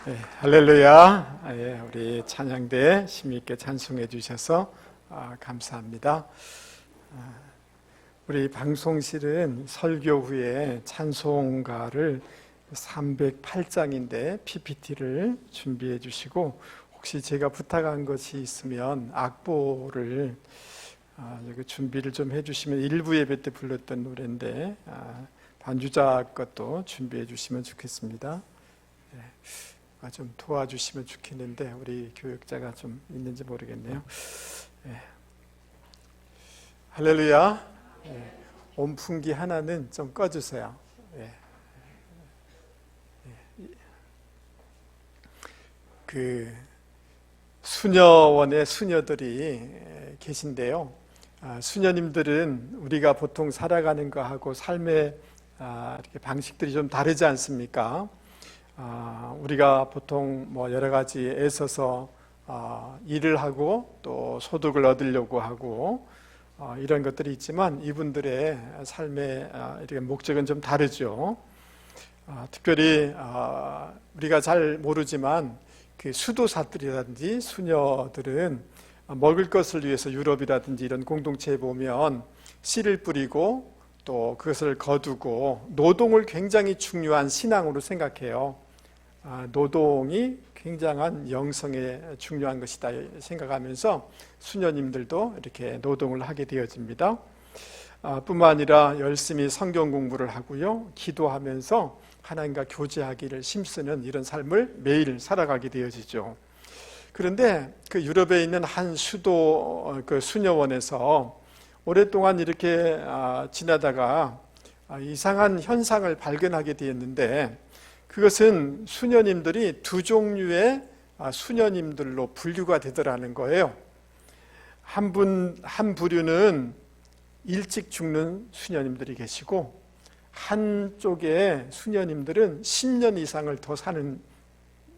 할렐루야. 우리 찬양대 심있게 찬송해 주셔서 감사합니다. 우리 방송실은 설교 후에 찬송가를 308장인데 PPT를 준비해 주시고, 혹시 제가 부탁한 것이 있으면 악보를 여기 준비를 좀 해주시면, 일부 예배 때 불렀던 노래인데 반주자 것도 준비해 주시면 좋겠습니다. 좀 도와주시면 좋겠는데 우리 교육자가 좀 있는지 모르겠네요. 할렐루야. 온풍기 하나는 좀 꺼주세요. 그 수녀원의 수녀들이 계신데요. 수녀님들은 우리가 보통 살아가는 거하고 삶의 이렇게 방식들이 좀 다르지 않습니까? 우리가 보통 여러 가지 애써서 일을 하고 또 소득을 얻으려고 하고 이런 것들이 있지만, 이분들의 삶의 이렇게 목적은 좀 다르죠. 특별히 우리가 잘 모르지만 그 수도사들이라든지 수녀들은 먹을 것을 위해서 유럽이라든지 이런 공동체에 보면 씨를 뿌리고 또 그것을 거두고 노동을 굉장히 중요한 신앙으로 생각해요. 노동이 굉장한 영성에 중요한 것이다 생각하면서 수녀님들도 이렇게 노동을 하게 되어집니다. 뿐만 아니라 열심히 성경 공부를 하고요, 기도하면서 하나님과 교제하기를 힘쓰는 이런 삶을 매일 살아가게 되어지죠. 그런데 그 유럽에 있는 한 수도 그 수녀원에서 오랫동안 이렇게 지나다가 이상한 현상을 발견하게 되었는데, 그것은 수녀님들이 두 종류의 수녀님들로 분류가 되더라는 거예요. 한 부류는 일찍 죽는 수녀님들이 계시고, 한쪽에 수녀님들은 10년 이상을 더 사는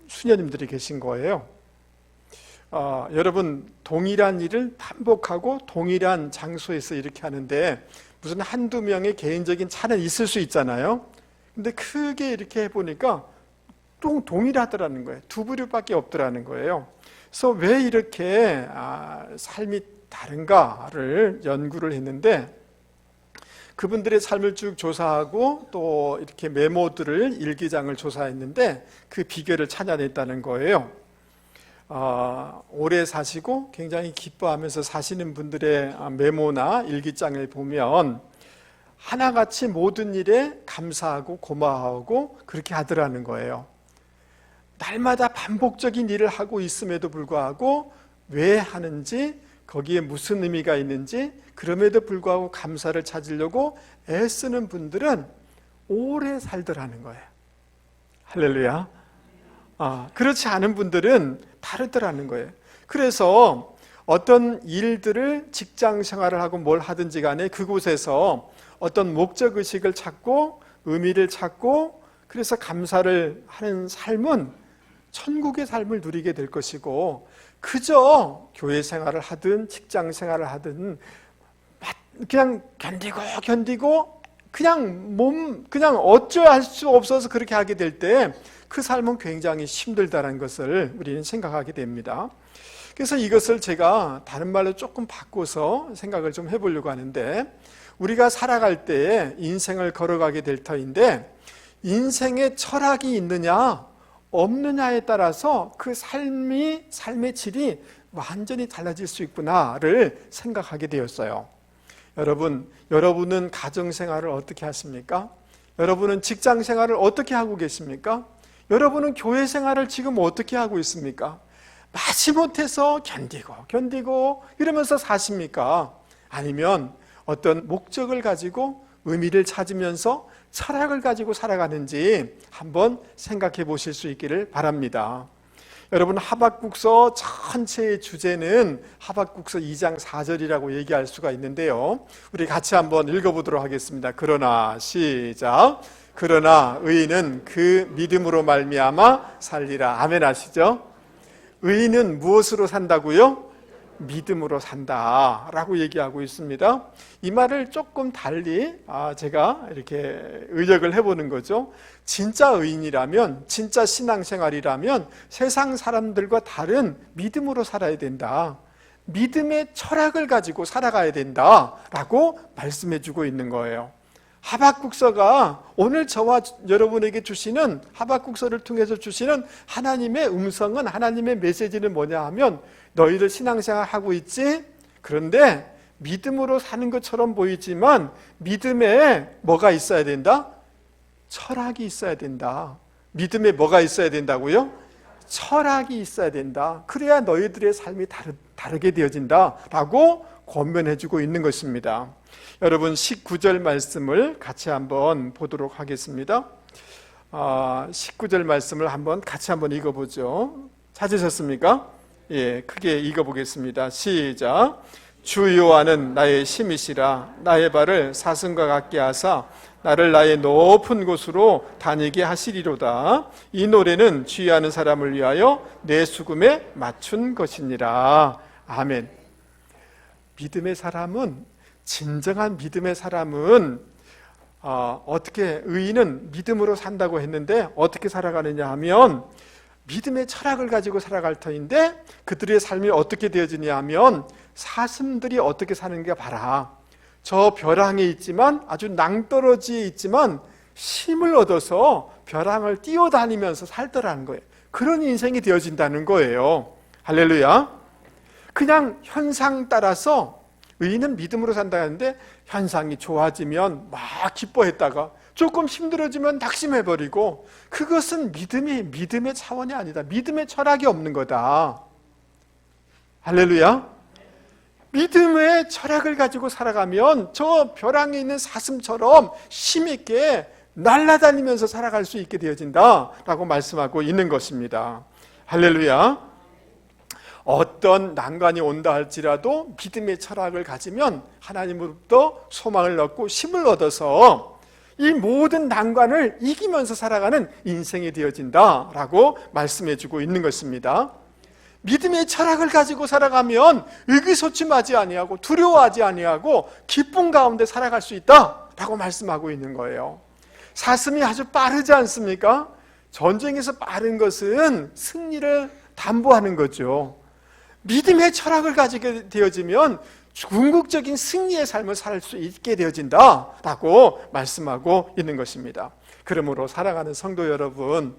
수녀님들이 계신 거예요. 여러분, 동일한 일을 반복하고 동일한 장소에서 이렇게 하는데 무슨 한두 명의 개인적인 차는 있을 수 있잖아요. 근데 크게 이렇게 해보니까 또 동일하더라는 거예요. 두 부류밖에 없더라는 거예요. 그래서 왜 이렇게 삶이 다른가를 연구를 했는데, 그분들의 삶을 쭉 조사하고 또 이렇게 메모들을, 일기장을 조사했는데 그 비결을 찾아냈다는 거예요. 오래 사시고 굉장히 기뻐하면서 사시는 분들의 메모나 일기장을 보면 하나같이 모든 일에 감사하고 고마워하고 그렇게 하더라는 거예요. 날마다 반복적인 일을 하고 있음에도 불구하고 왜 하는지, 거기에 무슨 의미가 있는지, 그럼에도 불구하고 감사를 찾으려고 애쓰는 분들은 오래 살더라는 거예요. 할렐루야. 그렇지 않은 분들은 다르더라는 거예요. 그래서 어떤 일들을, 직장 생활을 하고 뭘 하든지 간에 그곳에서 어떤 목적의식을 찾고 의미를 찾고 그래서 감사를 하는 삶은 천국의 삶을 누리게 될 것이고, 그저 교회 생활을 하든 직장 생활을 하든 그냥 견디고 그냥 어찌할 수 없어서 그렇게 하게 될 때 그 삶은 굉장히 힘들다는 것을 우리는 생각하게 됩니다. 그래서 이것을 제가 다른 말로 조금 바꿔서 생각을 좀 해보려고 하는데, 우리가 살아갈 때 인생을 걸어가게 될 터인데, 인생에 철학이 있느냐 없느냐에 따라서 그 삶의 질이 완전히 달라질 수 있구나를 생각하게 되었어요. 여러분은 가정생활을 어떻게 하십니까? 여러분은 직장생활을 어떻게 하고 계십니까? 여러분은 교회생활을 지금 어떻게 하고 있습니까? 마지못해서 견디고 이러면서 사십니까? 아니면 어떤 목적을 가지고 의미를 찾으면서 철학을 가지고 살아가는지 한번 생각해 보실 수 있기를 바랍니다. 여러분, 하박국서 전체의 주제는 하박국서 2장 4절이라고 얘기할 수가 있는데요, 우리 같이 한번 읽어보도록 하겠습니다. 시작. 그러나 의인은 그 믿음으로 말미암아 살리라. 아멘 하시죠? 의인은 무엇으로 산다고요? 믿음으로 산다라고 얘기하고 있습니다. 이 말을 조금 달리 제가 이렇게 의역을 해보는 거죠. 진짜 의인이라면, 진짜 신앙생활이라면 세상 사람들과 다른 믿음으로 살아야 된다. 믿음의 철학을 가지고 살아가야 된다라고 말씀해주고 있는 거예요. 하박국서가 오늘 저와 여러분에게 주시는, 하박국서를 통해서 주시는 하나님의 음성은, 하나님의 메시지는 뭐냐 하면, 너희들 신앙생활 하고 있지? 그런데 믿음으로 사는 것처럼 보이지만 믿음에 뭐가 있어야 된다? 철학이 있어야 된다. 믿음에 뭐가 있어야 된다고요? 철학이 있어야 된다. 그래야 너희들의 삶이 다르게 되어진다 라고 권면해주고 있는 것입니다. 여러분 19절 말씀을 같이 한번 보도록 하겠습니다. 19절 말씀을 같이 한번 읽어보죠. 찾으셨습니까? 예, 크게 읽어보겠습니다. 시작. 주 여호와는 나의 힘이시라. 나의 발을 사슴과 같게 하사 나를 나의 높은 곳으로 다니게 하시리로다. 이 노래는 주의하는 사람을 위하여 내 수금에 맞춘 것이니라. 아멘. 믿음의 사람은, 진정한 믿음의 사람은 어떻게, 의인은 믿음으로 산다고 했는데 어떻게 살아가느냐 하면 믿음의 철학을 가지고 살아갈 터인데, 그들의 삶이 어떻게 되어지냐 하면 사슴들이 어떻게 사는가 봐라. 저 벼랑에 있지만, 아주 낭떠러지에 있지만 힘을 얻어서 벼랑을 뛰어다니면서 살더라는 거예요. 그런 인생이 되어진다는 거예요. 할렐루야. 그냥 현상 따라서, 의인은 믿음으로 산다 하는데 현상이 좋아지면 막 기뻐했다가 조금 힘들어지면 낙심해버리고, 그것은 믿음의 차원이 아니다. 믿음의 철학이 없는 거다. 할렐루야. 믿음의 철학을 가지고 살아가면 저 벼랑에 있는 사슴처럼 힘있게 날아다니면서 살아갈 수 있게 되어진다 라고 말씀하고 있는 것입니다. 할렐루야. 어떤 난관이 온다 할지라도 믿음의 철학을 가지면 하나님으로부터 소망을 얻고 힘을 얻어서 이 모든 난관을 이기면서 살아가는 인생이 되어진다라고 말씀해주고 있는 것입니다. 믿음의 철학을 가지고 살아가면 의기소침하지 아니하고 두려워하지 아니하고 기쁨 가운데 살아갈 수 있다라고 말씀하고 있는 거예요. 사슴이 아주 빠르지 않습니까? 전쟁에서 빠른 것은 승리를 담보하는 거죠. 믿음의 철학을 가지게 되어지면 궁극적인 승리의 삶을 살 수 있게 되어진다라고 말씀하고 있는 것입니다. 그러므로 사랑하는 성도 여러분,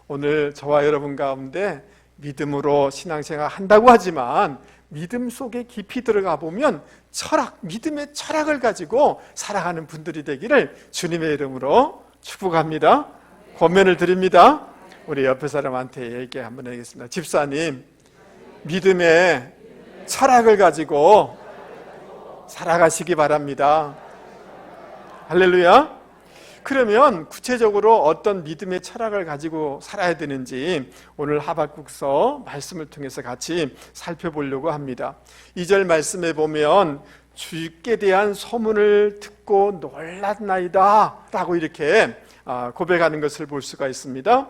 오늘 저와 여러분 가운데 믿음으로 신앙생활 한다고 하지만 믿음 속에 깊이 들어가 보면 믿음의 철학을 가지고 살아가는 분들이 되기를 주님의 이름으로 축복합니다. 권면을 드립니다. 우리 옆에 사람한테 얘기 한번 하겠습니다. 집사님, 믿음의 철학을 가지고 살아가시기 바랍니다. 할렐루야. 그러면 구체적으로 어떤 믿음의 철학을 가지고 살아야 되는지 오늘 하박국서 말씀을 통해서 같이 살펴보려고 합니다. 2절 말씀에 보면 주께 대한 소문을 듣고 놀랐나이다 라고 이렇게 고백하는 것을 볼 수가 있습니다.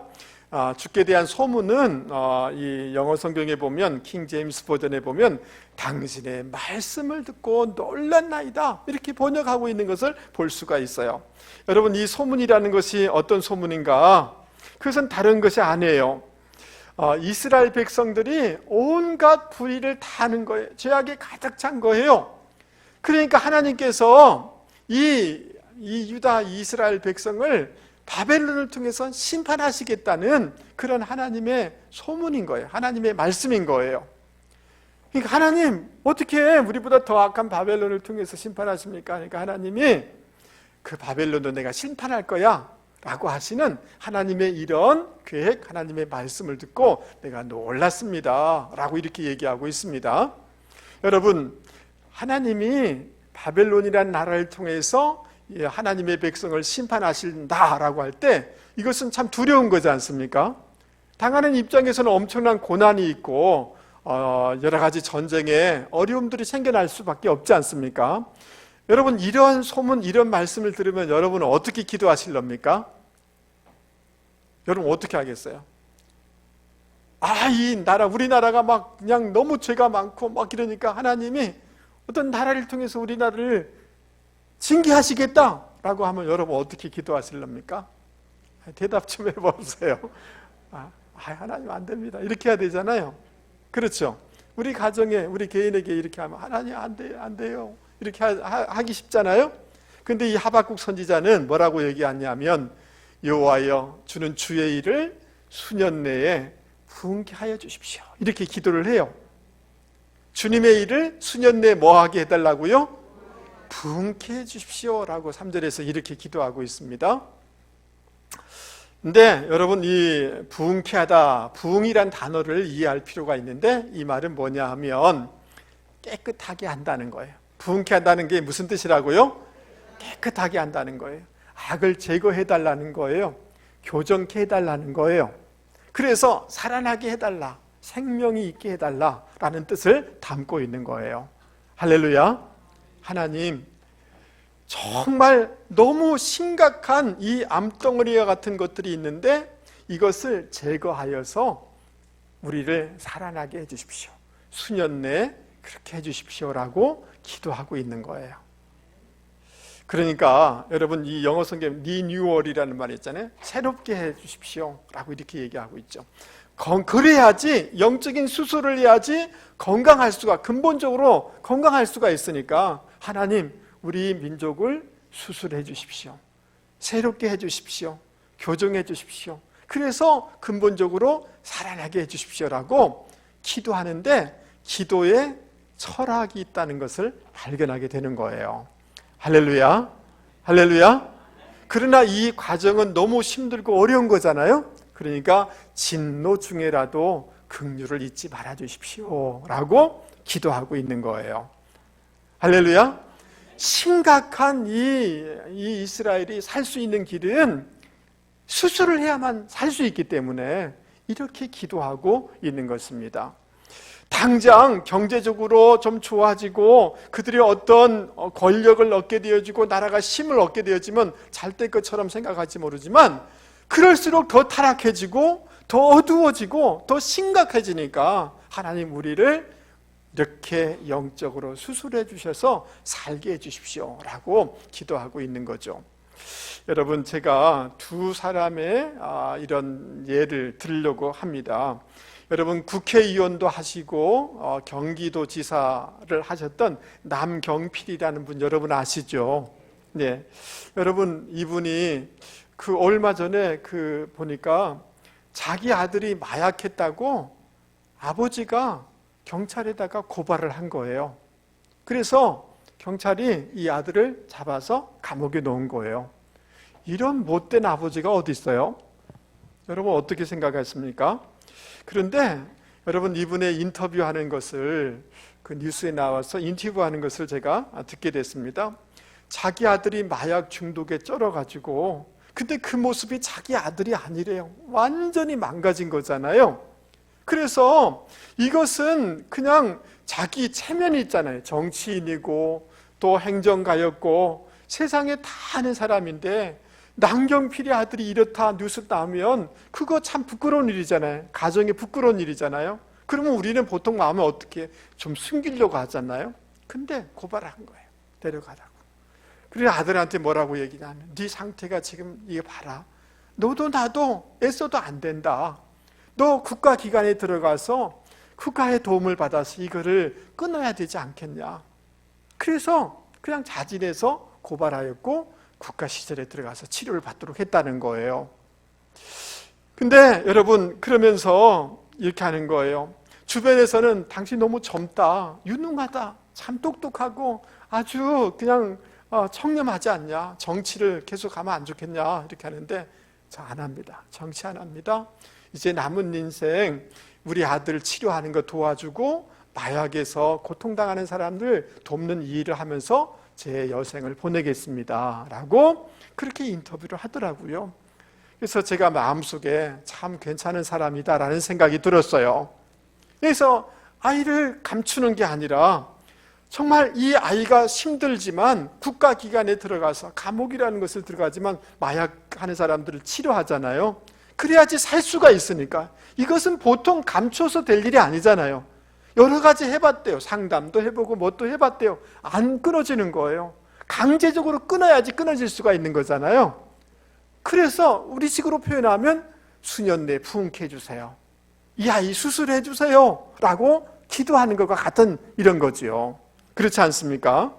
주께 대한 소문은 이 영어 성경에 보면, 킹 제임스 버전에 보면 당신의 말씀을 듣고 놀랐나이다 이렇게 번역하고 있는 것을 볼 수가 있어요. 여러분, 이 소문이라는 것이 어떤 소문인가? 그것은 다른 것이 아니에요. 이스라엘 백성들이 온갖 불의를 다 하는 거예요. 죄악에 가득 찬 거예요. 그러니까 하나님께서 이 유다 이스라엘 백성을 바벨론을 통해서 심판하시겠다는 그런 하나님의 소문인 거예요. 하나님의 말씀인 거예요. 그러니까 하나님, 어떻게 우리보다 더 악한 바벨론을 통해서 심판하십니까? 그러니까 하나님이 그 바벨론도 내가 심판할 거야 라고 하시는 하나님의 이런 계획, 하나님의 말씀을 듣고 내가 놀랐습니다 라고 이렇게 얘기하고 있습니다. 여러분, 하나님이 바벨론이라는 나라를 통해서 하나님의 백성을 심판하신다라고 할 때 이것은 참 두려운 거지 않습니까? 당하는 입장에서는 엄청난 고난이 있고 여러 가지 전쟁에 어려움들이 생겨날 수밖에 없지 않습니까? 여러분, 이런 소문, 이런 말씀을 들으면 여러분은 어떻게 기도하실랍니까? 여러분 어떻게 하겠어요? 이 나라, 우리나라가 막 그냥 너무 죄가 많고 막 이러니까 하나님이 어떤 나라를 통해서 우리나라를 징계하시겠다라고 하면 여러분 어떻게 기도하실랍니까? 대답 좀 해보세요. 하나님 안 됩니다. 이렇게 해야 되잖아요. 그렇죠? 우리 가정에, 우리 개인에게 이렇게 하면 하나님 안 돼요. 이렇게 하기 쉽잖아요. 근데 이 하박국 선지자는 뭐라고 얘기하냐면 여호와여 주는 주의 일을 수년 내에 부흥케 하여 주십시오. 이렇게 기도를 해요. 주님의 일을 수년 내에 뭐하게 해달라고요? 부흥케 해주십시오 라고 3절에서 이렇게 기도하고 있습니다. 근데 여러분 이 부흥케 하다, 부흥이란 단어를 이해할 필요가 있는데 이 말은 뭐냐 하면 깨끗하게 한다는 거예요. 부흥케 한다는 게 무슨 뜻이라고요? 깨끗하게 한다는 거예요. 악을 제거해달라는 거예요. 교정케 해달라는 거예요. 그래서 살아나게 해달라, 생명이 있게 해달라라는 뜻을 담고 있는 거예요. 할렐루야. 하나님, 정말 너무 심각한 이 암덩어리와 같은 것들이 있는데 이것을 제거하여서 우리를 살아나게 해주십시오. 수년 내에 그렇게 해주십시오라고 기도하고 있는 거예요. 그러니까 여러분 이 영어 성경 리뉴얼이라는 말이 있잖아요. 새롭게 해주십시오 라고 이렇게 얘기하고 있죠. 그래야지, 영적인 수술을 해야지 건강할 수가, 근본적으로 건강할 수가 있으니까 하나님 우리 민족을 수술해 주십시오. 새롭게 해 주십시오. 교정해 주십시오. 그래서 근본적으로 살아나게 해 주십시오라고 기도하는데 기도에 철학이 있다는 것을 발견하게 되는 거예요. 할렐루야. 할렐루야. 그러나 이 과정은 너무 힘들고 어려운 거잖아요. 그러니까 진노 중에라도 긍휼을 잊지 말아 주십시오 라고 기도하고 있는 거예요. 할렐루야. 심각한 이 이스라엘이 살 수 있는 길은 수술을 해야만 살 수 있기 때문에 이렇게 기도하고 있는 것입니다. 당장 경제적으로 좀 좋아지고 그들이 어떤 권력을 얻게 되어지고 나라가 힘을 얻게 되어지면 잘 될 것처럼 생각할지 모르지만 그럴수록 더 타락해지고 더 어두워지고 더 심각해지니까 하나님 우리를 이렇게 영적으로 수술해 주셔서 살게 해 주십시오 라고 기도하고 있는 거죠. 여러분 제가 두 사람의 이런 예를 들으려고 합니다. 여러분 국회의원도 하시고 경기도지사를 하셨던 남경필이라는 분 여러분 아시죠? 네, 여러분 이분이 얼마 전에 보니까 자기 아들이 마약했다고 아버지가 경찰에다가 고발을 한 거예요. 그래서 경찰이 이 아들을 잡아서 감옥에 넣은 거예요. 이런 못된 아버지가 어디 있어요? 여러분 어떻게 생각하십니까? 그런데 여러분 이분의 인터뷰하는 것을 그 뉴스에 나와서 인터뷰하는 것을 제가 듣게 됐습니다. 자기 아들이 마약 중독에 쩔어가지고 근데 그 모습이 자기 아들이 아니래요. 완전히 망가진 거잖아요. 그래서 이것은 그냥 자기 체면이 있잖아요. 정치인이고 또 행정가였고 세상에 다 아는 사람인데 남경필의 아들이 이렇다 뉴스 나오면 그거 참 부끄러운 일이잖아요. 가정에 부끄러운 일이잖아요. 그러면 우리는 보통 마음에 어떻게 좀 숨기려고 하잖아요. 근데 고발한 거예요. 데려가라고. 그리고 아들한테 뭐라고 얘기하냐면 네 상태가 지금 이거 봐라. 너도 나도 애써도 안 된다. 너 국가기관에 들어가서 국가의 도움을 받아서 이거를 끊어야 되지 않겠냐. 그래서 그냥 자진해서 고발하였고 국가시설에 들어가서 치료를 받도록 했다는 거예요. 근데 여러분 그러면서 이렇게 하는 거예요. 주변에서는 당신 너무 젊다, 유능하다, 참 똑똑하고 아주 그냥 청렴하지 않냐, 정치를 계속 하면 안 좋겠냐 이렇게 하는데 저 안 합니다. 정치 안 합니다. 이제 남은 인생 우리 아들 치료하는 거 도와주고 마약에서 고통당하는 사람들 돕는 이 일을 하면서 제 여생을 보내겠습니다 라고 그렇게 인터뷰를 하더라고요. 그래서 제가 마음속에 참 괜찮은 사람이다 라는 생각이 들었어요. 그래서 아이를 감추는 게 아니라 정말 이 아이가 힘들지만 국가기관에 들어가서 감옥이라는 것을 들어가지만 마약하는 사람들을 치료하잖아요. 그래야지 살 수가 있으니까. 이것은 보통 감춰서 될 일이 아니잖아요. 여러 가지 해봤대요. 상담도 해보고 뭣도 해봤대요. 안 끊어지는 거예요. 강제적으로 끊어야지 끊어질 수가 있는 거잖아요. 그래서 우리식으로 표현하면 수년 내에 부흥케 해주세요. 이 아이 수술해 주세요 라고 기도하는 것과 같은 이런 거지요. 그렇지 않습니까?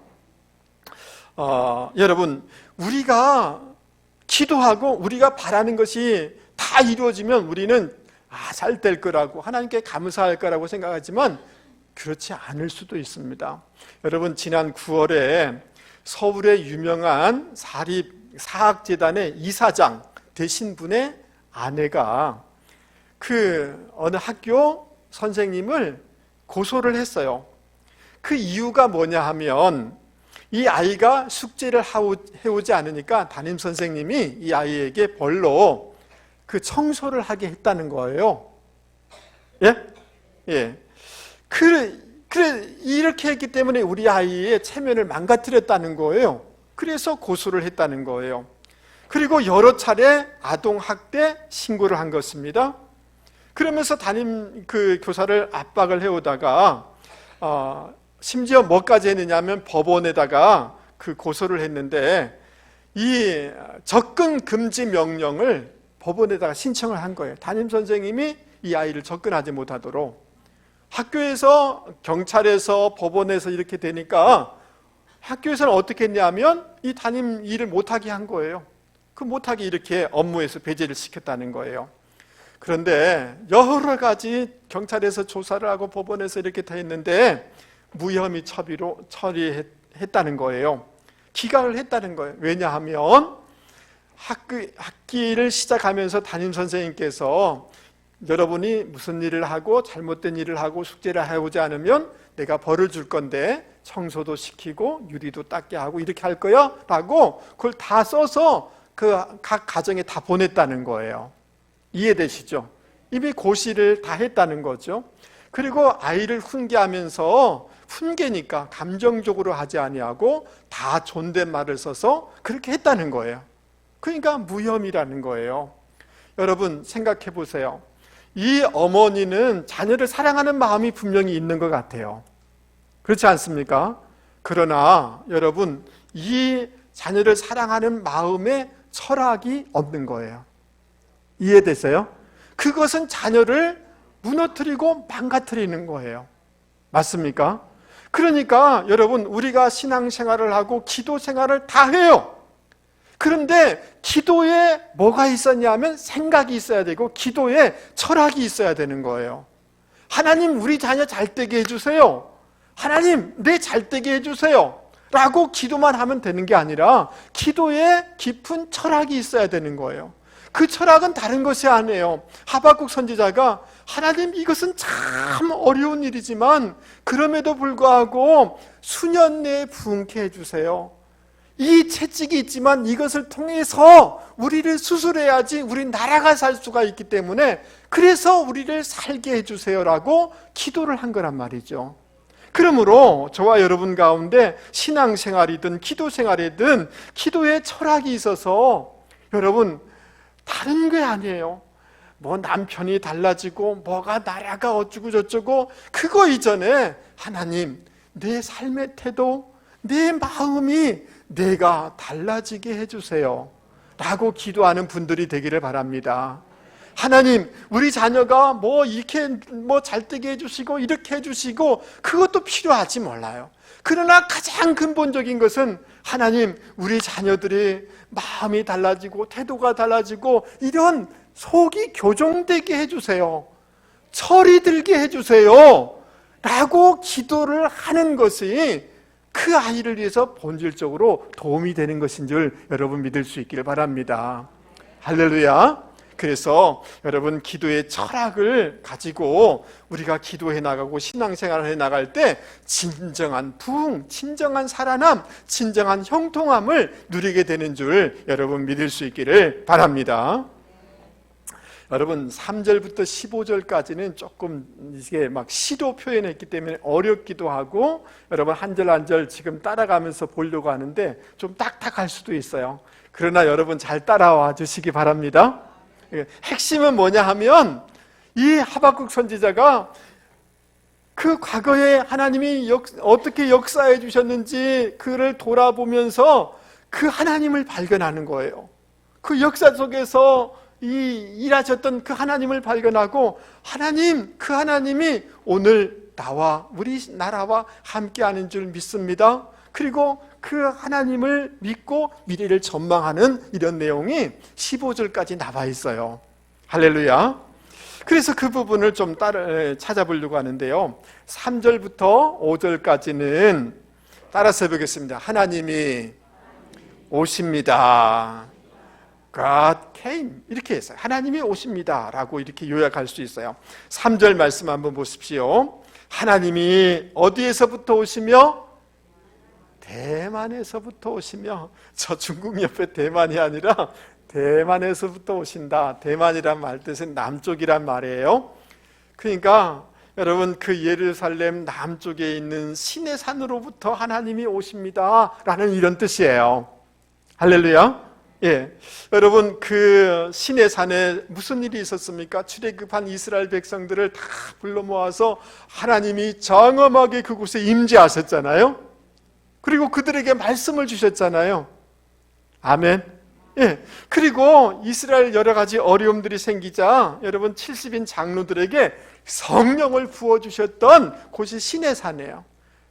여러분, 우리가 기도하고 우리가 바라는 것이 다 이루어지면 우리는 잘 될 거라고 하나님께 감사할 거라고 생각하지만 그렇지 않을 수도 있습니다. 여러분, 지난 9월에 서울의 유명한 사학재단의 이사장 되신 분의 아내가 그 어느 학교 선생님을 고소를 했어요. 그 이유가 뭐냐 하면 이 아이가 숙제를 해오지 않으니까 담임 선생님이 이 아이에게 벌로 그 청소를 하게 했다는 거예요. 예? 예. 그래, 이렇게 했기 때문에 우리 아이의 체면을 망가뜨렸다는 거예요. 그래서 고소를 했다는 거예요. 그리고 여러 차례 아동학대 신고를 한 것입니다. 그러면서 담임 그 교사를 압박을 해오다가, 심지어 뭐까지 했느냐면 법원에다가 그 고소를 했는데, 이 접근 금지 명령을 법원에다가 신청을 한 거예요. 담임 선생님이 이 아이를 접근하지 못하도록. 학교에서, 경찰에서, 법원에서 이렇게 되니까 학교에서는 어떻게 했냐면 이 담임 일을 못하게 한 거예요. 그 못하게 이렇게 업무에서 배제를 시켰다는 거예요. 그런데 여러 가지 경찰에서 조사를 하고 법원에서 이렇게 다 했는데 무혐의 처리했다는 거예요. 기각을 했다는 거예요. 왜냐하면 학기를 시작하면서 담임 선생님께서 여러분이 무슨 일을 하고 잘못된 일을 하고 숙제를 해오지 않으면 내가 벌을 줄 건데 청소도 시키고 유리도 닦게 하고 이렇게 할 거야 라고 그걸 다 써서 그 각 가정에 다 보냈다는 거예요. 이해되시죠? 이미 고시를 다 했다는 거죠. 그리고 아이를 훈계하면서 훈계니까 감정적으로 하지 아니하고 다 존댓말을 써서 그렇게 했다는 거예요. 그러니까 무혐의라는 거예요. 여러분 생각해 보세요. 이 어머니는 자녀를 사랑하는 마음이 분명히 있는 것 같아요. 그렇지 않습니까? 그러나 여러분, 이 자녀를 사랑하는 마음에 철학이 없는 거예요. 이해되세요? 그것은 자녀를 무너뜨리고 망가뜨리는 거예요. 맞습니까? 그러니까 여러분, 우리가 신앙생활을 하고 기도 생활을 다 해요. 그런데 기도에 뭐가 있었냐면 생각이 있어야 되고 기도에 철학이 있어야 되는 거예요. 하나님, 우리 자녀 잘되게 해주세요. 하나님, 내 잘되게 해주세요 라고 기도만 하면 되는 게 아니라 기도에 깊은 철학이 있어야 되는 거예요. 그 철학은 다른 것이 아니에요. 하박국 선지자가 하나님, 이것은 참 어려운 일이지만 그럼에도 불구하고 수년 내에 부흥케 해주세요. 이 채찍이 있지만 이것을 통해서 우리를 수술해야지 우리 나라가 살 수가 있기 때문에 그래서 우리를 살게 해주세요라고 기도를 한 거란 말이죠. 그러므로 저와 여러분 가운데 신앙생활이든 기도생활이든 기도에 철학이 있어서 여러분 다른 게 아니에요. 뭐 남편이 달라지고 뭐가 나라가 어쩌고 저쩌고 그거 이전에 하나님, 내 삶의 태도, 내 마음이 내가 달라지게 해주세요 라고 기도하는 분들이 되기를 바랍니다. 하나님, 우리 자녀가 뭐 이렇게 뭐 잘되게 해주시고 이렇게 해주시고 그것도 필요하지 몰라요. 그러나 가장 근본적인 것은 하나님, 우리 자녀들이 마음이 달라지고 태도가 달라지고 이런 속이 교정되게 해주세요, 철이 들게 해주세요 라고 기도를 하는 것이 그 아이를 위해서 본질적으로 도움이 되는 것인 줄 여러분 믿을 수 있기를 바랍니다. 할렐루야. 그래서 여러분, 기도의 철학을 가지고 우리가 기도해 나가고 신앙생활을 해 나갈 때 진정한 부흥, 진정한 살아남, 진정한 형통함을 누리게 되는 줄 여러분 믿을 수 있기를 바랍니다. 여러분, 3절부터 15절까지는 조금 이게 막 시로 표현했기 때문에 어렵기도 하고 여러분 한 절 한 절 지금 따라가면서 보려고 하는데 좀 딱딱할 수도 있어요. 그러나 여러분 잘 따라와 주시기 바랍니다. 핵심은 뭐냐 하면 이 하박국 선지자가 그 과거에 하나님이 어떻게 역사해 주셨는지 그를 돌아보면서 그 하나님을 발견하는 거예요. 그 역사 속에서 일하셨던 그 하나님을 발견하고 하나님, 그 하나님이 오늘 나와 우리 나라와 함께하는 줄 믿습니다. 그리고 그 하나님을 믿고 미래를 전망하는 이런 내용이 15절까지 나와 있어요. 할렐루야. 그래서 그 부분을 좀 찾아보려고 하는데요. 3절부터 5절까지는 따라서 해보겠습니다. 하나님이 오십니다. God came 이렇게 했어요. 하나님이 오십니다 라고 이렇게 요약할 수 있어요. 3절 말씀 한번 보십시오. 하나님이 어디에서부터 오시며? 대만에서부터 오시며. 저 중국 옆에 대만이 아니라 대만에서부터 오신다. 대만이란 말 뜻은 남쪽이란 말이에요. 그러니까 여러분 그 예루살렘 남쪽에 있는 시내 산으로부터 하나님이 오십니다 라는 이런 뜻이에요. 할렐루야. 예, 여러분 그 시내 산에 무슨 일이 있었습니까? 출애굽한 이스라엘 백성들을 다 불러 모아서 하나님이 장엄하게 그곳에 임재하셨잖아요. 그리고 그들에게 말씀을 주셨잖아요. 아멘. 예, 그리고 이스라엘 여러 가지 어려움들이 생기자 여러분 70인 장로들에게 성령을 부어주셨던 곳이 시내산이에요.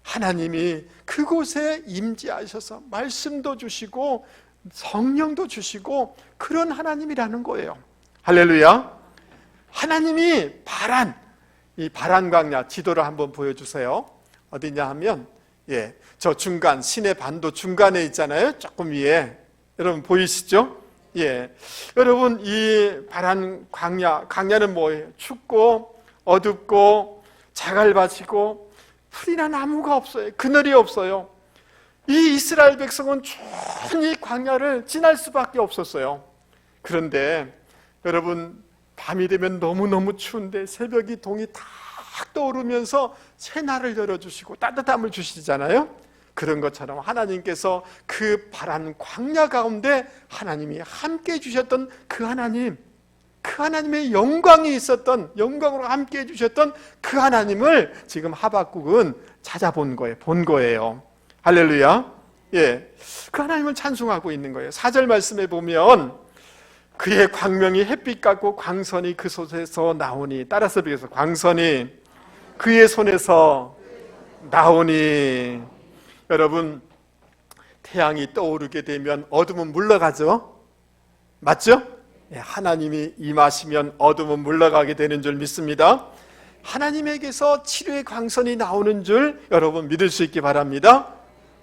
하나님이 그곳에 임재하셔서 말씀도 주시고 성령도 주시고 그런 하나님이라는 거예요. 할렐루야. 하나님이 이 바란 광야 지도를 한번 보여주세요. 어디냐 하면 저 중간 시내 반도 중간에 있잖아요. 조금 위에 여러분 보이시죠? 여러분 이 바란 광야는 뭐예요? 춥고 어둡고 자갈밭이고 풀이나 나무가 없어요. 그늘이 없어요. 이 이스라엘 백성은 충분히 광야를 지날 수밖에 없었어요. 그런데 여러분 밤이 되면 너무너무 추운데 새벽이 동이 탁 떠오르면서 새날을 열어주시고 따뜻함을 주시잖아요. 그런 것처럼 하나님께서 그 바란 광야 가운데 하나님이 함께 해주셨던 그 하나님, 그 하나님의 영광이 있었던, 영광으로 함께 해주셨던 그 하나님을 지금 하박국은 찾아본 거예요. 본 거예요. 할렐루야. 그 하나님을 찬송하고 있는 거예요. 4절 말씀에 보면 그의 광명이 햇빛 같고 광선이 그 손에서 나오니, 따라서 비교해서 광선이 그의 손에서 나오니. 여러분 태양이 떠오르게 되면 어둠은 물러가죠? 맞죠? 하나님이 임하시면 어둠은 물러가게 되는 줄 믿습니다. 하나님에게서 치료의 광선이 나오는 줄 여러분 믿을 수 있기 바랍니다.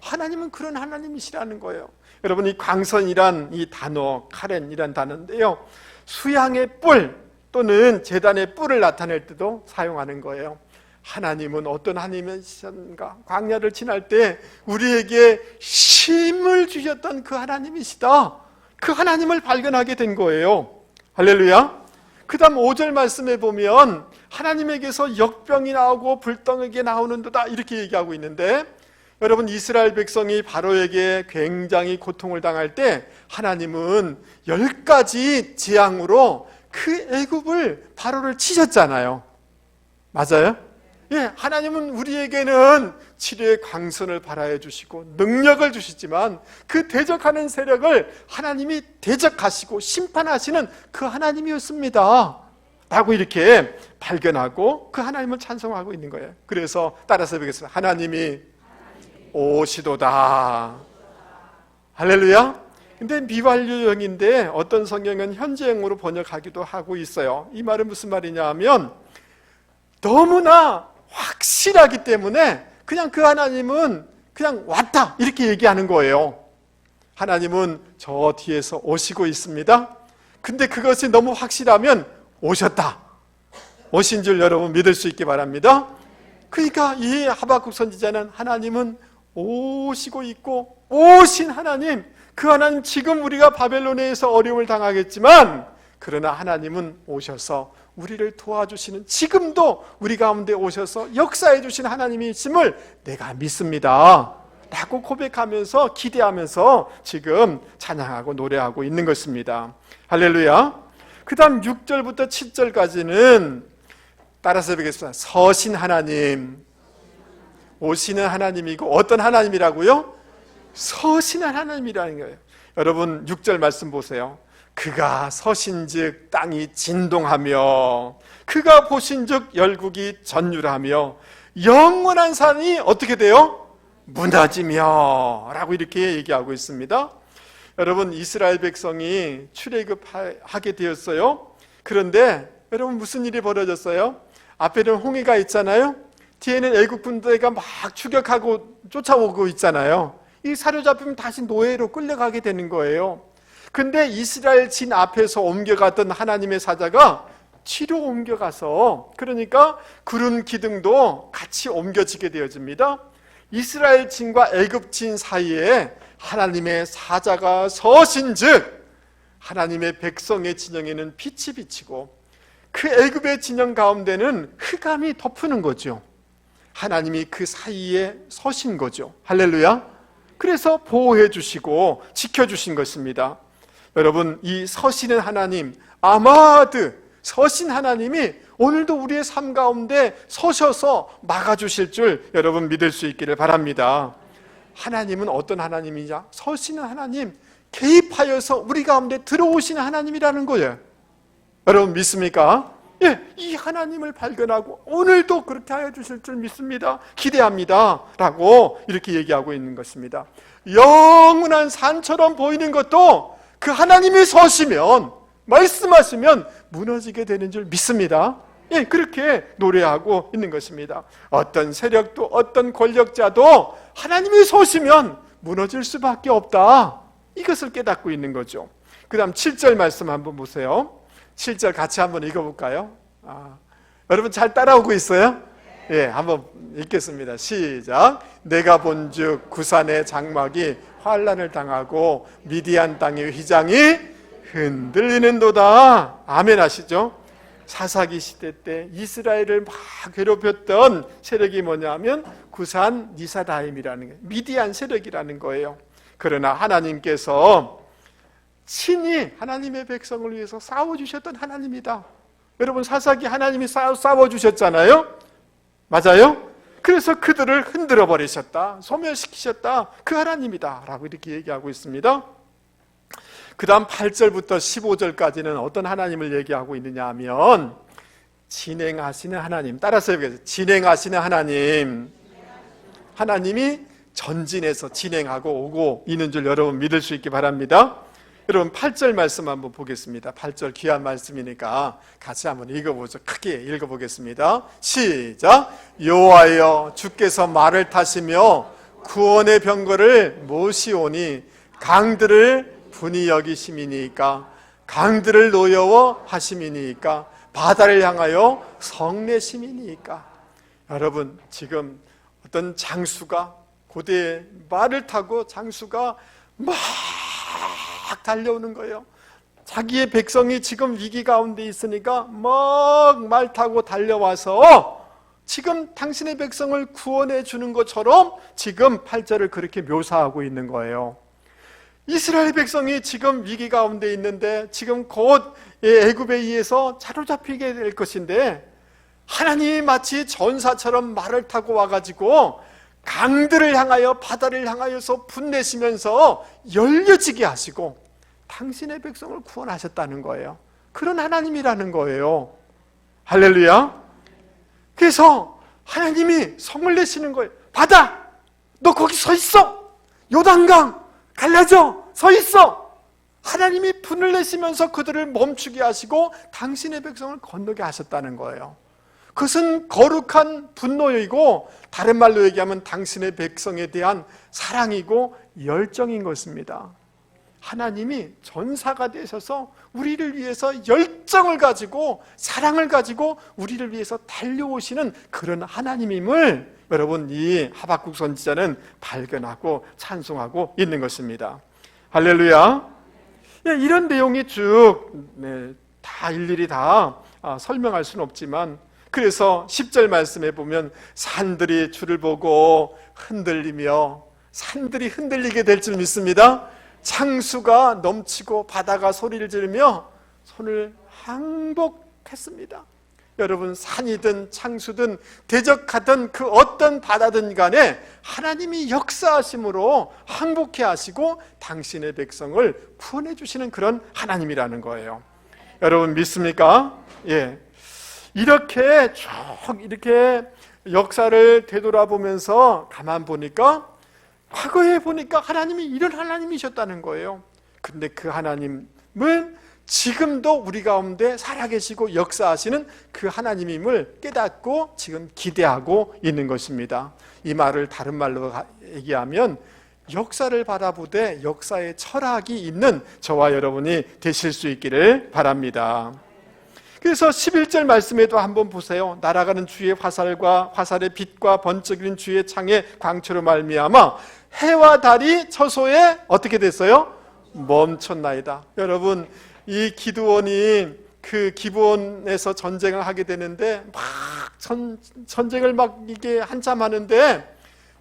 하나님은 그런 하나님이시라는 거예요. 여러분 이 광선이란 이 단어, 카렌이란 단어인데요, 수양의 뿔 또는 제단의 뿔을 나타낼 때도 사용하는 거예요. 하나님은 어떤 하나님이신가? 광야를 지날 때 우리에게 힘을 주셨던 그 하나님이시다. 그 하나님을 발견하게 된 거예요. 할렐루야. 그 다음 5절 말씀에 보면 하나님에게서 역병이 나오고 불덩이가 나오는도다 이렇게 얘기하고 있는데, 여러분 이스라엘 백성이 바로에게 굉장히 고통을 당할 때 하나님은 10가지 재앙으로 그 애굽을 바로를 치셨잖아요. 맞아요? 하나님은 우리에게는 치료의 광선을 발하여 주시고 능력을 주시지만 그 대적하는 세력을 하나님이 대적하시고 심판하시는 그 하나님이었습니다 라고 이렇게 발견하고 그 하나님을 찬송하고 있는 거예요. 그래서 따라서 보겠습니다. 하나님이 오시도다. 할렐루야. 근데 미완료형인데 어떤 성경은 현재형으로 번역하기도 하고 있어요. 이 말은 무슨 말이냐 하면 너무나 확실하기 때문에 그냥 그 하나님은 그냥 왔다 이렇게 얘기하는 거예요. 하나님은 저 뒤에서 오시고 있습니다. 근데 그것이 너무 확실하면 오셨다, 오신 줄 여러분 믿을 수 있기 바랍니다. 그러니까 이 하박국 선지자는 하나님은 오시고 있고, 오신 하나님, 그 하나님 지금 우리가 바벨론에서 어려움을 당하겠지만 그러나 하나님은 오셔서 우리를 도와주시는, 지금도 우리 가운데 오셔서 역사해 주신 하나님이심을 내가 믿습니다 라고 고백하면서 기대하면서 지금 찬양하고 노래하고 있는 것입니다. 할렐루야. 그 다음 6절부터 7절까지는 따라서 보겠습니다. 서신 하나님, 오시는 하나님이고 어떤 하나님이라고요? 서신한 하나님이라는 거예요. 여러분 6절 말씀 보세요. 그가 서신즉 땅이 진동하며 그가 보신즉 열국이 전율하며 영원한 산이 어떻게 돼요? 무너지며 라고 이렇게 얘기하고 있습니다. 여러분 이스라엘 백성이 출애굽하게 되었어요. 그런데 여러분 무슨 일이 벌어졌어요? 앞에는 홍해가 있잖아요. 뒤에는 애국 군대가 막 추격하고 쫓아오고 있잖아요. 이 사로잡히면 다시 노예로 끌려가게 되는 거예요. 근데 이스라엘 진 앞에서 옮겨갔던 하나님의 사자가 뒤로 옮겨가서, 그러니까 구름 기둥도 같이 옮겨지게 되어집니다. 이스라엘 진과 애굽 진 사이에 하나님의 사자가 서신즉 하나님의 백성의 진영에는 빛이 비치고 그 애굽의 진영 가운데는 흑암이 덮는 거죠. 하나님이 그 사이에 서신 거죠. 할렐루야. 그래서 보호해 주시고 지켜주신 것입니다. 여러분 이 서시는 하나님, 아마드 서신 하나님이 오늘도 우리의 삶 가운데 서셔서 막아주실 줄 여러분 믿을 수 있기를 바랍니다. 하나님은 어떤 하나님이냐? 서시는 하나님, 개입하여서 우리 가운데 들어오시는 하나님이라는 거예요. 여러분 믿습니까? 예, 이 하나님을 발견하고 오늘도 그렇게 하여 주실 줄 믿습니다. 기대합니다. 라고 이렇게 얘기하고 있는 것입니다. 영원한 산처럼 보이는 것도 그 하나님이 서시면, 말씀하시면 무너지게 되는 줄 믿습니다. 예, 그렇게 노래하고 있는 것입니다. 어떤 세력도 어떤 권력자도 하나님이 서시면 무너질 수밖에 없다. 이것을 깨닫고 있는 거죠. 그 다음 7절 말씀 한번 보세요. 7절 같이 한번 읽어볼까요? 여러분 잘 따라오고 있어요? 예, 한번 읽겠습니다. 시작. 내가 본즉 구산의 장막이 환란을 당하고 미디안 땅의 휘장이 흔들리는도다. 아멘 하시죠? 사사기 시대 때 이스라엘을 막 괴롭혔던 세력이 뭐냐면 구산 니사다임이라는 거예요. 미디안 세력이라는 거예요. 그러나 하나님께서 친히 하나님의 백성을 위해서 싸워주셨던 하나님이다. 여러분 사사기 하나님이 싸워주셨잖아요. 맞아요? 그래서 그들을 흔들어 버리셨다, 소멸시키셨다. 그 하나님이다 라고 이렇게 얘기하고 있습니다. 그 다음 8절부터 15절까지는 어떤 하나님을 얘기하고 있느냐 하면 진행하시는 하나님, 따라서 해보겠습니다. 진행하시는 하나님, 하나님이 전진해서 진행하고 오고 있는 줄 여러분 믿을 수 있기 바랍니다. 여러분 8절 말씀 한번 보겠습니다. 8절 귀한 말씀이니까 같이 한번 읽어보죠. 크게 읽어보겠습니다. 시작. 여호와여 주께서 말을 타시며 구원의 병거를 모시오니 강들을 분이 여기심이니까, 강들을 노여워 하심이니까, 바다를 향하여 성내심이니까. 여러분 지금 어떤 장수가, 고대 말을 타고 장수가 막 달려오는 거예요. 자기의 백성이 지금 위기 가운데 있으니까 막 말 타고 달려와서 지금 당신의 백성을 구원해 주는 것처럼 지금 8절을 그렇게 묘사하고 있는 거예요. 이스라엘 백성이 지금 위기 가운데 있는데 지금 곧 애굽에 의해서 사로잡히게 될 것인데 하나님이 마치 전사처럼 말을 타고 와가지고 강들을 향하여 바다를 향하여서 분내시면서 열려지게 하시고 당신의 백성을 구원하셨다는 거예요. 그런 하나님이라는 거예요. 할렐루야. 그래서 하나님이 성을 내시는 거예요. 바다, 너 거기 서 있어. 요단강 갈라져 서 있어. 하나님이 분을 내시면서 그들을 멈추게 하시고 당신의 백성을 건너게 하셨다는 거예요. 그것은 거룩한 분노이고 다른 말로 얘기하면 당신의 백성에 대한 사랑이고 열정인 것입니다. 하나님이 전사가 되셔서 우리를 위해서 열정을 가지고 사랑을 가지고 우리를 위해서 달려오시는 그런 하나님임을 여러분 이 하박국 선지자는 발견하고 찬송하고 있는 것입니다. 할렐루야. 이런 내용이 쭉 다 일일이 다 설명할 수는 없지만, 그래서 10절 말씀에 보면 산들이 주를 보고 흔들리며, 산들이 흔들리게 될 줄 믿습니다. 창수가 넘치고 바다가 소리를 지르며 손을 항복했습니다. 여러분, 산이든 창수든 대적하든 그 어떤 바다든 간에 하나님이 역사하심으로 항복해 하시고 당신의 백성을 구원해 주시는 그런 하나님이라는 거예요. 여러분 믿습니까? 예. 이렇게 쭉 이렇게 역사를 되돌아보면서 가만 보니까 과거에 보니까 하나님이 이런 하나님이셨다는 거예요. 근데 그 하나님은 지금도 우리 가운데 살아계시고 역사하시는 그 하나님임을 깨닫고 지금 기대하고 있는 것입니다. 이 말을 다른 말로 얘기하면 역사를 바라보되 역사의 철학이 있는 저와 여러분이 되실 수 있기를 바랍니다. 그래서 11절 말씀에도 한번 보세요. 날아가는 주의 화살과 화살의 빛과 번쩍이는 주의 창의 광채로 말미암아 해와 달이 처소에 어떻게 됐어요? 멈췄나이다. 여러분, 이 기드온이 그 기브온에서 전쟁을 하게 되는데 막 전쟁을 막 이게 한참 하는데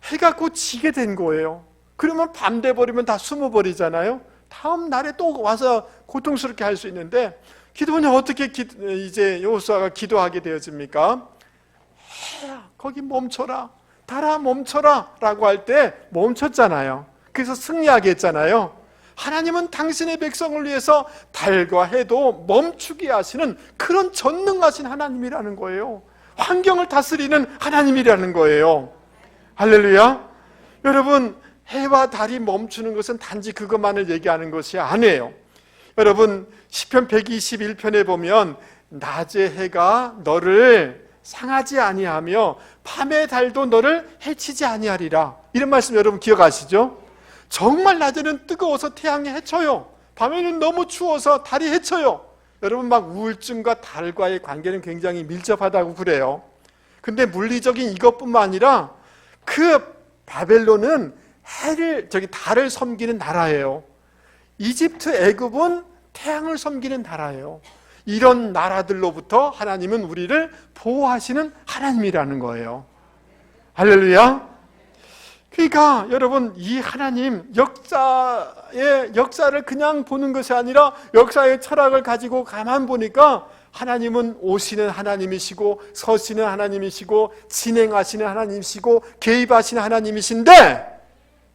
해가 곧 지게 된 거예요. 그러면 밤 돼버리면 다 숨어버리잖아요. 다음 날에 또 와서 고통스럽게 할 수 있는데 기드온이 어떻게 이제 여호수아가 기도하게 되어집니까? 해야 거기 멈춰라, 달아 멈춰라 라고 할 때 멈췄잖아요. 그래서 승리하게 했잖아요. 하나님은 당신의 백성을 위해서 달과 해도 멈추게 하시는 그런 전능하신 하나님이라는 거예요. 환경을 다스리는 하나님이라는 거예요. 할렐루야. 여러분, 해와 달이 멈추는 것은 단지 그것만을 얘기하는 것이 아니에요. 여러분, 시편 121편에 보면 낮의 해가 너를 상하지 아니하며 밤의 달도 너를 해치지 아니하리라, 이런 말씀 여러분 기억하시죠? 정말 낮에는 뜨거워서 태양이 해쳐요. 밤에는 너무 추워서 달이 해쳐요. 여러분, 막 우울증과 달과의 관계는 굉장히 밀접하다고 그래요. 근데 물리적인 이것뿐만 아니라 그 바벨론은 달을 섬기는 나라예요. 이집트, 애굽은 태양을 섬기는 나라예요. 이런 나라들로부터 하나님은 우리를 보호하시는 하나님이라는 거예요. 할렐루야. 그러니까 여러분, 이 하나님 역사를 그냥 보는 것이 아니라 역사의 철학을 가지고 가만 보니까 하나님은 오시는 하나님이시고 서시는 하나님이시고 진행하시는 하나님이시고 개입하시는 하나님이신데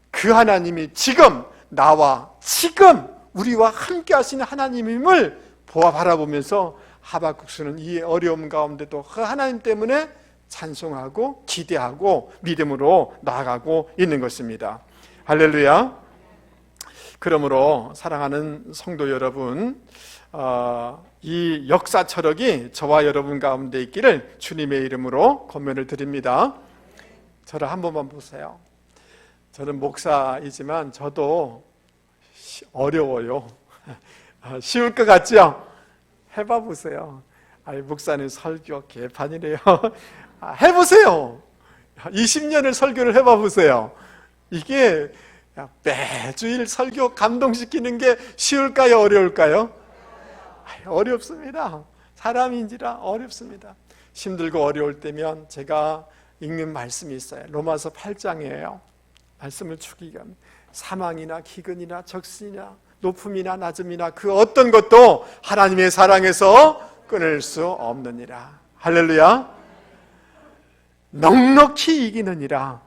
그 하나님이 지금 나와 지금 우리와 함께 하시는 하나님임을 바라보면서 하박국서는 이 어려움 가운데도 그 하나님 때문에 찬송하고 기대하고 믿음으로 나아가고 있는 것입니다. 할렐루야. 그러므로 사랑하는 성도 여러분, 이 역사 철학이 저와 여러분 가운데 있기를 주님의 이름으로 권면을 드립니다. 저를 한 번만 보세요. 저는 목사이지만 저도 어려워요. 쉬울 것 같죠? 해봐 보세요. 목사님 설교 개판이래요. 해보세요. 20년을 설교를 해봐 보세요. 이게 매주일 설교 감동시키는 게 쉬울까요? 어려울까요? 어렵습니다. 사람인지라 어렵습니다. 힘들고 어려울 때면 제가 읽는 말씀이 있어요. 로마서 8장이에요. 말씀을 주기가 사망이나 기근이나 적신이나 높음이나 낮음이나 그 어떤 것도 하나님의 사랑에서 끊을 수 없느니라. 할렐루야. 넉넉히 이기느니라.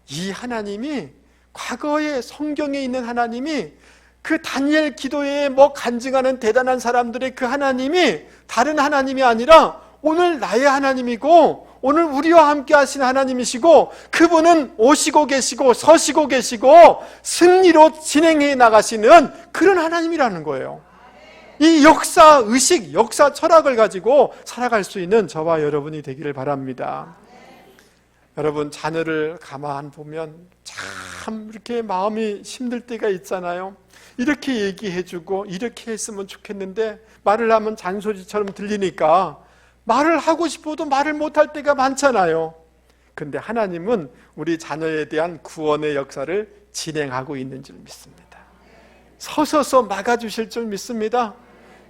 이 하나님이 과거의 성경에 있는 하나님이 그 다니엘 기도에 간증하는 대단한 사람들의 그 하나님이 다른 하나님이 아니라 오늘 나의 하나님이고 오늘 우리와 함께 하신 하나님이시고 그분은 오시고 계시고 서시고 계시고 승리로 진행해 나가시는 그런 하나님이라는 거예요. 이 역사 의식, 역사 철학을 가지고 살아갈 수 있는 저와 여러분이 되기를 바랍니다. 여러분, 자녀를 가만 보면 참 이렇게 마음이 힘들 때가 있잖아요. 이렇게 얘기해주고 이렇게 했으면 좋겠는데 말을 하면 잔소리처럼 들리니까 말을 하고 싶어도 말을 못할 때가 많잖아요. 근데 하나님은 우리 자녀에 대한 구원의 역사를 진행하고 있는 줄 믿습니다. 서서서 막아주실 줄 믿습니다.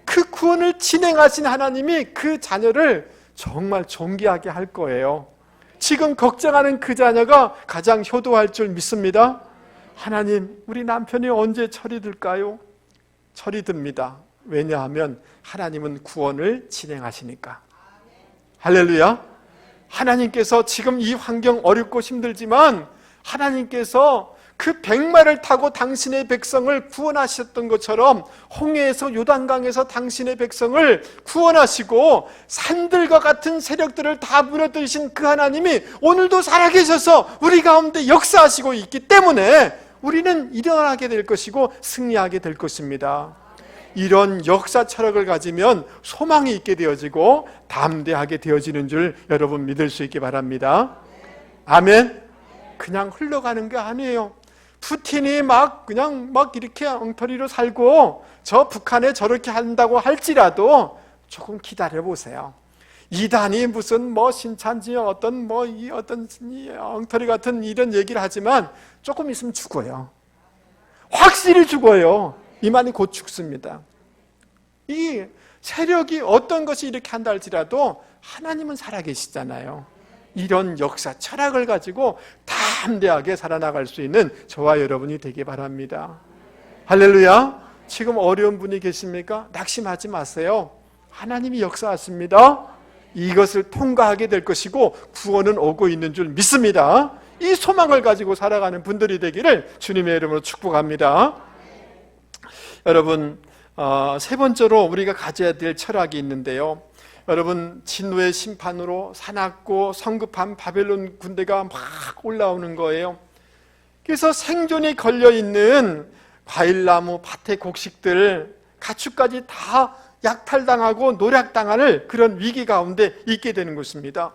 그 구원을 진행하신 하나님이 그 자녀를 정말 존귀하게 할 거예요. 지금 걱정하는 그 자녀가 가장 효도할 줄 믿습니다. 하나님, 우리 남편이 언제 철이 들까요? 철이 듭니다. 왜냐하면 하나님은 구원을 진행하시니까. 할렐루야. 하나님께서 지금 이 환경 어렵고 힘들지만 하나님께서 그 백마를 타고 당신의 백성을 구원하셨던 것처럼 홍해에서 요단강에서 당신의 백성을 구원하시고 산들과 같은 세력들을 다 무너뜨리신 그 하나님이 오늘도 살아계셔서 우리 가운데 역사하시고 있기 때문에 우리는 일어나게 될 것이고 승리하게 될 것입니다. 이런 역사 철학을 가지면 소망이 있게 되어지고 담대하게 되어지는 줄 여러분 믿을 수 있기 바랍니다. 아멘. 그냥 흘러가는 게 아니에요. 푸틴이 그냥 이렇게 엉터리로 살고 저 북한에 저렇게 한다고 할지라도 조금 기다려 보세요. 이단이 무슨 신찬지 어떤 엉터리 같은 이런 얘기를 하지만 조금 있으면 죽어요. 확실히 죽어요. 이만이 곧 죽습니다. 이 세력이 어떤 것이 이렇게 한다 할지라도 하나님은 살아계시잖아요. 이런 역사 철학을 가지고 담대하게 살아나갈 수 있는 저와 여러분이 되기 바랍니다. 할렐루야. 지금 어려운 분이 계십니까? 낙심하지 마세요. 하나님이 역사하십니다. 이것을 통과하게 될 것이고 구원은 오고 있는 줄 믿습니다. 이 소망을 가지고 살아가는 분들이 되기를 주님의 이름으로 축복합니다. 여러분, 세 번째로 우리가 가져야 될 철학이 있는데요. 여러분, 진노의 심판으로 사납고 성급한 바벨론 군대가 막 올라오는 거예요. 그래서 생존이 걸려있는 과일나무, 밭의 곡식들, 가축까지 다 약탈당하고 노략당할 그런 위기 가운데 있게 되는 것입니다.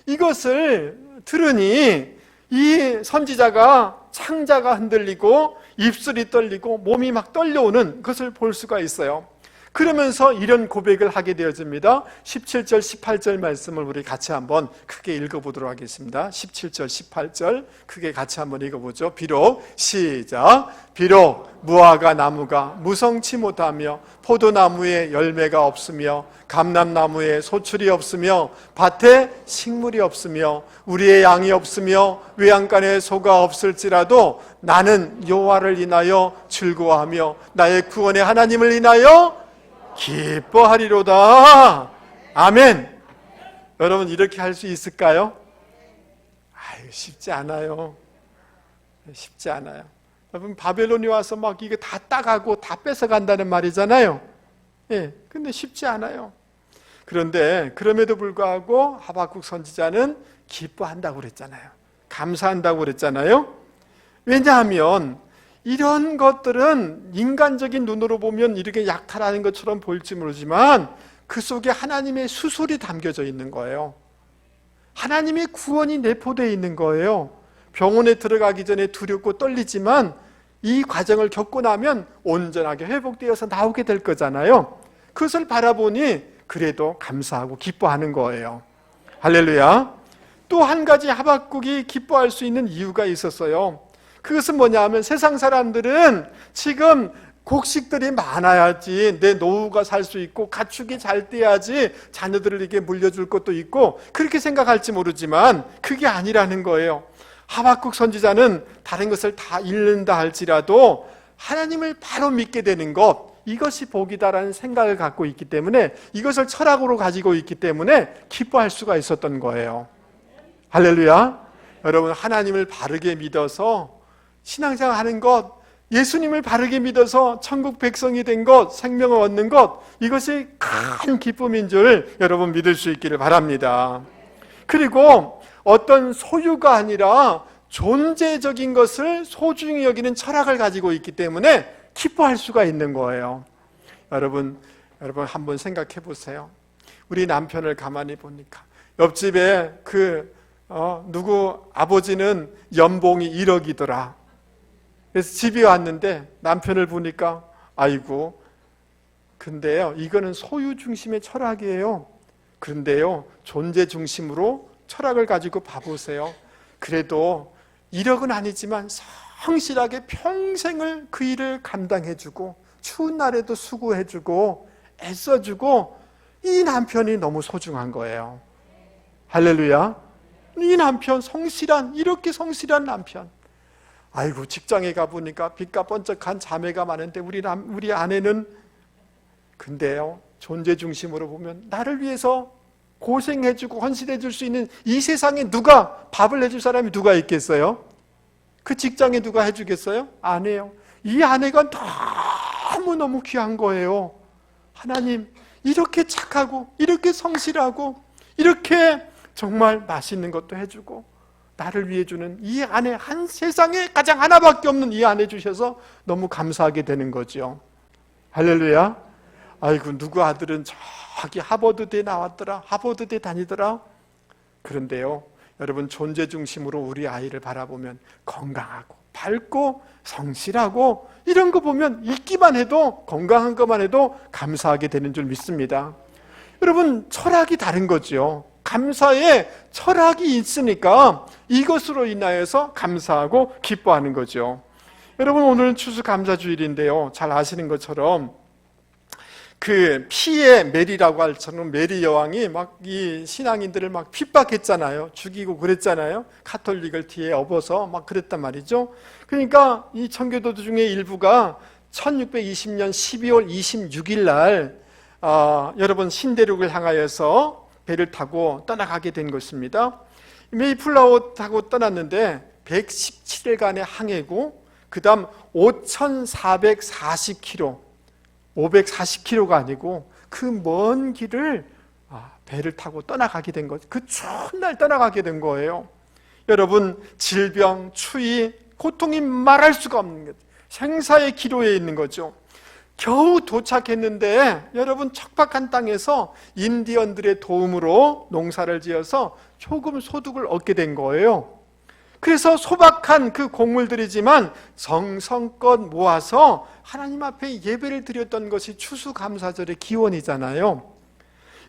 이것을 들으니 이 선지자가 창자가 흔들리고 입술이 떨리고 몸이 막 떨려오는 것을 볼 수가 있어요. 그러면서 이런 고백을 하게 되어집니다. 17절 18절 말씀을 우리 같이 한번 크게 읽어보도록 하겠습니다. 17절 18절 크게 같이 한번 읽어보죠. 비록 시작. 비록 무화과 나무가 무성치 못하며 포도나무에 열매가 없으며 감람나무에 소출이 없으며 밭에 식물이 없으며 우리의 양이 없으며 외양간에 소가 없을지라도 나는 여호와를 인하여 즐거워하며 나의 구원의 하나님을 인하여 기뻐하리로다. 아멘. 여러분, 이렇게 할 수 있을까요? 쉽지 않아요. 쉽지 않아요. 여러분, 바벨론이 와서 이게 다 따가고 다 뺏어간다는 말이잖아요. 근데 쉽지 않아요. 그런데 그럼에도 불구하고 하박국 선지자는 기뻐한다고 그랬잖아요. 감사한다고 그랬잖아요. 왜냐하면 이런 것들은 인간적인 눈으로 보면 이렇게 약탈하는 것처럼 보일지 모르지만 그 속에 하나님의 수술이 담겨져 있는 거예요. 하나님의 구원이 내포되어 있는 거예요. 병원에 들어가기 전에 두렵고 떨리지만 이 과정을 겪고 나면 온전하게 회복되어서 나오게 될 거잖아요. 그것을 바라보니 그래도 감사하고 기뻐하는 거예요. 할렐루야. 또 한 가지 하박국이 기뻐할 수 있는 이유가 있었어요. 그것은 뭐냐 하면 세상 사람들은 지금 곡식들이 많아야지 내 노후가 살 수 있고 가축이 잘 떼야지 자녀들에게 물려줄 것도 있고 그렇게 생각할지 모르지만 그게 아니라는 거예요. 하박국 선지자는 다른 것을 다 잃는다 할지라도 하나님을 바로 믿게 되는 것, 이것이 복이다라는 생각을 갖고 있기 때문에 이것을 철학으로 가지고 있기 때문에 기뻐할 수가 있었던 거예요. 할렐루야. 여러분, 하나님을 바르게 믿어서 신앙생활 하는 것, 예수님을 바르게 믿어서 천국 백성이 된 것, 생명을 얻는 것, 이것이 큰 기쁨인 줄 여러분 믿을 수 있기를 바랍니다. 그리고 어떤 소유가 아니라 존재적인 것을 소중히 여기는 철학을 가지고 있기 때문에 기뻐할 수가 있는 거예요. 여러분 한번 생각해 보세요. 우리 남편을 가만히 보니까 옆집에 누구 아버지는 연봉이 1억이더라. 그래서 집에 왔는데 남편을 보니까 아이고, 근데요, 이거는 소유 중심의 철학이에요. 그런데요, 존재 중심으로 철학을 가지고 봐보세요. 그래도 1억은 아니지만 성실하게 평생을 그 일을 감당해주고 추운 날에도 수고해주고 애써주고 이 남편이 너무 소중한 거예요. 할렐루야. 이 남편 이렇게 성실한 남편. 아이고, 직장에 가보니까 빛과 번쩍한 자매가 많은데 우리 아내는 근데요, 존재 중심으로 보면 나를 위해서 고생해주고 헌신해줄 수 있는 이 세상에 누가 밥을 해줄 사람이 누가 있겠어요? 그 직장에 누가 해주겠어요? 아내요. 이 아내가 너무너무 귀한 거예요. 하나님, 이렇게 착하고 이렇게 성실하고 이렇게 정말 맛있는 것도 해주고 나를 위해 주는 이 아내, 한 세상에 가장 하나밖에 없는 이 아내 주셔서 너무 감사하게 되는 거죠. 할렐루야. 아이고, 누구 아들은 저기 하버드대 나왔더라, 하버드대 다니더라. 그런데요, 여러분, 존재 중심으로 우리 아이를 바라보면 건강하고 밝고 성실하고 이런 거 보면 있기만 해도, 건강한 것만 해도 감사하게 되는 줄 믿습니다. 여러분, 철학이 다른 거죠. 감사에 철학이 있으니까 이것으로 인하여서 감사하고 기뻐하는 거죠. 여러분, 오늘은 추수감사주일인데요, 잘 아시는 것처럼 그 피의 메리라고 할 처럼 메리 여왕이 막 이 신앙인들을 막 핍박했잖아요. 죽이고 그랬잖아요. 카톨릭을 뒤에 업어서 막 그랬단 말이죠. 그러니까 이 청교도들 중에 일부가 1620년 12월 26일 날 여러분 신대륙을 향하여서 배를 타고 떠나가게 된 것입니다. 메이플라워 타고 떠났는데 117일간의 항해고, 그 다음 5,440km, 540km가 아니고 그 먼 길을 배를 타고 떠나가게 된 것, 그 추운 날 떠나가게 된 거예요. 여러분, 질병, 추위, 고통이 말할 수가 없는 것, 생사의 기로에 있는 거죠. 겨우 도착했는데 여러분, 척박한 땅에서 인디언들의 도움으로 농사를 지어서 조금 소득을 얻게 된 거예요. 그래서 소박한 그 곡물들이지만 정성껏 모아서 하나님 앞에 예배를 드렸던 것이 추수감사절의 기원이잖아요.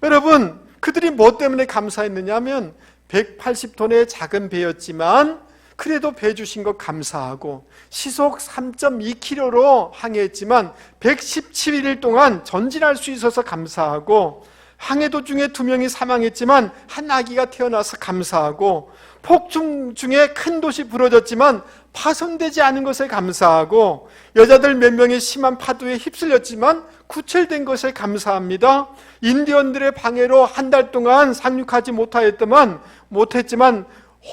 여러분, 그들이 뭐 때문에 감사했느냐 하면 180톤의 작은 배였지만 그래도 배 주신 것 감사하고, 시속 3.2km로 항해했지만 117일 동안 전진할 수 있어서 감사하고, 항해 도중에 2명이 사망했지만 한 아기가 태어나서 감사하고, 폭풍 중에 큰 돛이 부러졌지만 파손되지 않은 것에 감사하고, 여자들 몇 명이 심한 파도에 휩쓸렸지만 구출된 것에 감사합니다. 인디언들의 방해로 한 달 동안 상륙하지 못했지만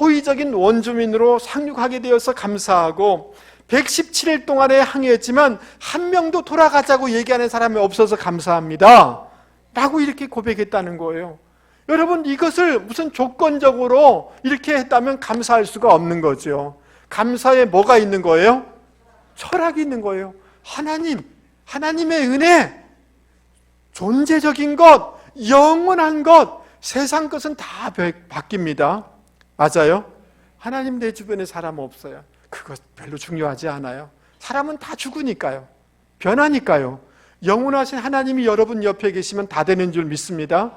호의적인 원주민으로 상륙하게 되어서 감사하고, 117일 동안에 항해했지만 한 명도 돌아가자고 얘기하는 사람이 없어서 감사합니다 라고 이렇게 고백했다는 거예요. 여러분, 이것을 무슨 조건적으로 이렇게 했다면 감사할 수가 없는 거죠. 감사에 뭐가 있는 거예요? 철학이 있는 거예요. 하나님의 은혜, 존재적인 것, 영원한 것, 세상 것은 다 바뀝니다. 맞아요? 하나님 내 주변에 사람 없어요. 그것 별로 중요하지 않아요. 사람은 다 죽으니까요. 변하니까요. 영원하신 하나님이 여러분 옆에 계시면 다 되는 줄 믿습니다.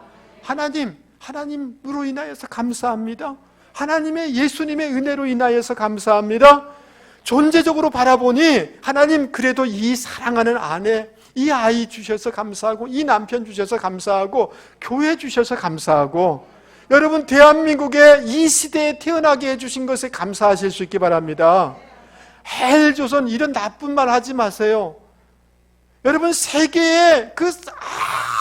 하나님으로 인하여서 감사합니다. 하나님의 예수님의 은혜로 인하여서 감사합니다. 존재적으로 바라보니 하나님, 그래도 이 사랑하는 아내, 이 아이 주셔서 감사하고, 이 남편 주셔서 감사하고, 교회 주셔서 감사하고, 여러분, 대한민국의 이 시대에 태어나게 해주신 것에 감사하실 수 있기 바랍니다. 헬조선 이런 나쁜 말 하지 마세요. 여러분, 세계의 그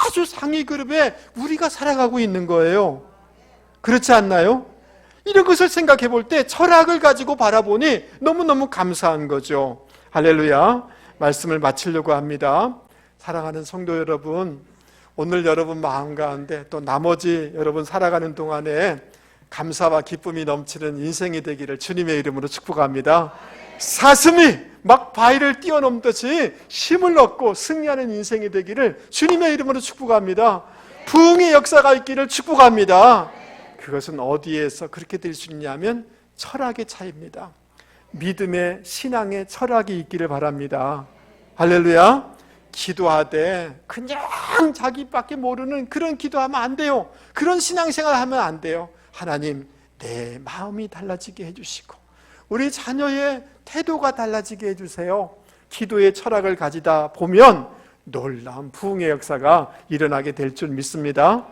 아주 상위 그룹에 우리가 살아가고 있는 거예요. 그렇지 않나요? 이런 것을 생각해 볼 때 철학을 가지고 바라보니 너무너무 감사한 거죠. 할렐루야. 말씀을 마치려고 합니다. 사랑하는 성도 여러분, 오늘 여러분 마음 가운데 또 나머지 여러분 살아가는 동안에 감사와 기쁨이 넘치는 인생이 되기를 주님의 이름으로 축복합니다. 사슴이 막 바위를 뛰어넘듯이 힘을 얻고 승리하는 인생이 되기를 주님의 이름으로 축복합니다. 부흥의 역사가 있기를 축복합니다. 그것은 어디에서 그렇게 될 수 있냐면 철학의 차이입니다. 믿음의, 신앙의 철학이 있기를 바랍니다. 할렐루야. 기도하되 그냥 자기밖에 모르는 그런 기도하면 안 돼요. 그런 신앙생활 하면 안 돼요. 하나님, 내 마음이 달라지게 해주시고 우리 자녀의 태도가 달라지게 해주세요. 기도의 철학을 가지다 보면 놀라운 부흥의 역사가 일어나게 될 줄 믿습니다.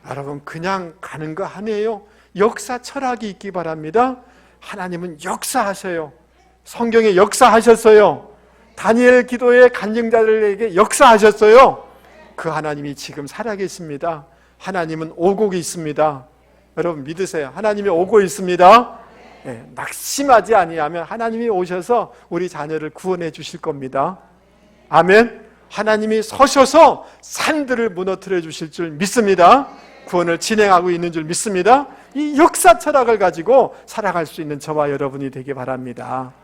여러분, 그냥 가는 거 아니에요. 역사 철학이 있기 바랍니다. 하나님은 역사하셔요. 성경에 역사하셨어요. 다니엘 기도의 간증자들에게 역사하셨어요. 그 하나님이 지금 살아계십니다. 하나님은 오고 있습니다. 여러분 믿으세요. 하나님이 오고 있습니다. 네, 낙심하지 아니하면 하나님이 오셔서 우리 자녀를 구원해 주실 겁니다. 아멘. 하나님이 서셔서 산들을 무너뜨려 주실 줄 믿습니다. 구원을 진행하고 있는 줄 믿습니다. 이 역사 철학을 가지고 살아갈 수 있는 저와 여러분이 되기 바랍니다.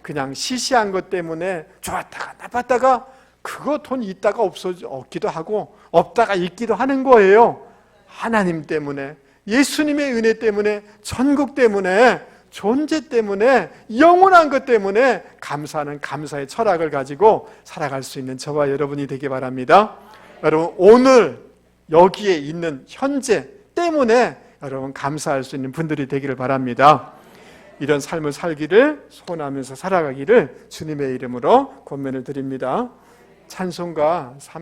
그냥 시시한 것 때문에 좋았다가 나빴다가 그거 돈 있다가 없기도 하고 없다가 있기도 하는 거예요. 하나님 때문에, 예수님의 은혜 때문에, 전국 때문에, 존재 때문에, 영원한 것 때문에 감사하는 감사의 철학을 가지고 살아갈 수 있는 저와 여러분이 되기 바랍니다. 여러분 오늘 여기에 있는 현재 때문에 여러분 감사할 수 있는 분들이 되기를 바랍니다. 이런 삶을 살기를 소원하면서 살아가기를 주님의 이름으로 권면을 드립니다. 찬송가